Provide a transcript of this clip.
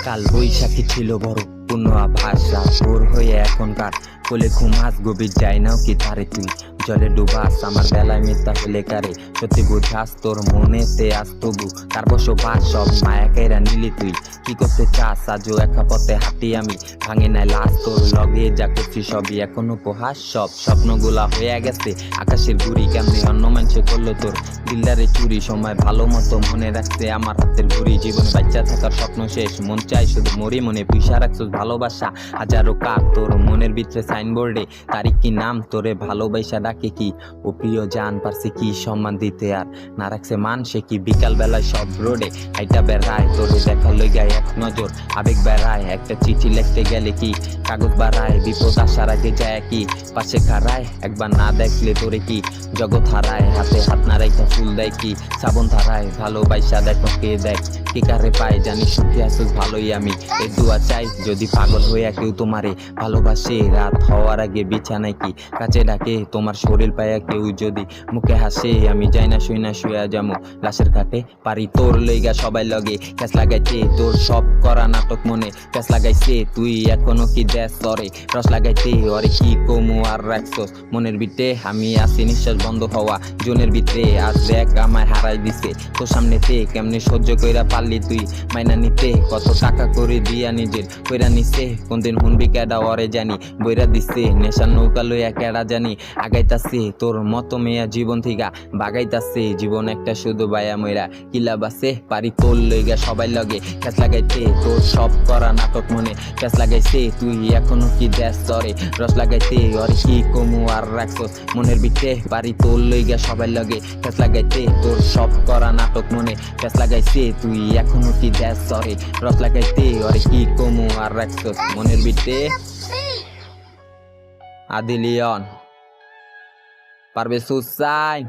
কাল বৈশাখী ছিল বড় পূর্ণ আভাস, রাত ভোর হয়ে এখনকার কোলে ঘুমাস, গভীর যায় নাও কি তারে তুই জলে ডুবাস। আমার বেলায় মিথ্যা হলে কারে সত্যি বুঝাস, তোর মনেতে আস তবু কার বসবাস। সব মায়া কেরা নিলি তুই কি করতে চাস, আজও একা পথে হাঁটি আমি, ভাঙে নাই লাশ। তোর লগে যা করছি সবই এখন উপহাস, সব স্বপ্নগুলা হয়ে গেছে আকাশের গুড়ি। কেমনি অন্য মানুষে করলো তোর দিলদারে চুরি, সময় ভালো মতো মনে রাখছে আমার হাতের ঘুরি। জীবনে বাচ্চা থাকার স্বপ্ন শেষ, মন চাই শুধু মরি মনে পুষা রাখছিস ভালোবাসা হাজারো কাপ তোর মনের ভিতরে সাইনবোর্ডে তারিখ কি নাম তোরে ভালোবাসা ডাকে কি। ও প্রিয় জান পারছে কি সম্মান দিতে আর না রাখছে মান সে কি। বিকাল বেলায় সব রোডে হাইটা বেড়ায় তোরে দেখা লই গায়ে এক নজর আবেগ বেড়ায়। একটা চিঠি লিখতে গেলে কি কাগজ বাড়ায়, বিপদ আসার আগে যায় কি পাশে খাড়ায়। একবার না দেখলে তোরে কি জগৎ হারায়, হাতে হাত না রাইখা ফুল দেয় কি শ্রাবণ ধারায়। ভালোবাসা দেখো কে দেখ কে কারে পায়, জানি সুখী আসুক ভালোই আমি এই দোয়া চাই। যদি পাগল হইয়া কেউ তোমারে ভালোবাসে, রাত হওয়ার আগে বিছানায় কি কাছে ডাকে তোমার শরীর পায়া কেউ যদি মুখে হাসে। আমি যাই না শুই না শুয়া যামু লাশের ঘাটে, পারি তোর লইগা সবাই লগে ক্যাশ লাগাইছে। তোর সব করা নাটক মনে ক্যাশ লাগাইছে, তুই এখনো কি দেশ তরে রস লাগাইতে। অরে কি কমু আর রাখছস মনের ভিতরে, আমি আসি নিঃশ্বাস বন্ধ হওয়া জনের ভিতরে। আজ দেখ আমায় হারাই দিছে তোর সামনেতে, কেমনে সহ্য কইরা পারলি তুই মাইনা নিতে। কত টাকা করে দিয়া নিজের কইরা নিছে, কোনদিন হুনবি কেডা ওরে জানি বইরা দিছে। নেশার নৌকা লইয়া কেডা জানি আগাইতাছে, তোর মতো মেয়া জীবন থিকা বাগাইতাছে। জীবন একটা শুধু বায়া মইরা কিলাব আছে, পারি তোর লইগা সবাই লগে ক্যাশ লাগাইতে। তোর সব করা নাটক মনে ক্যাশ লাগাইছে, তুই এখনো কি দেশ তরে রস লাগাইতে। অরে কি কমু আর রাখছস মনের ভিতরে, পারি তোর লইগা সবাই লগে ক্যাশ লাগাইতে। তোর সব করা নাটক মনে ক্যাশ লাগাইছে, তুই এখনো কি দেশ তরে রস লাগাইতে। অরে কি কমু আর রাখছস মনের ভিতরে। আদিলিয়ন পারবে সুসাইন।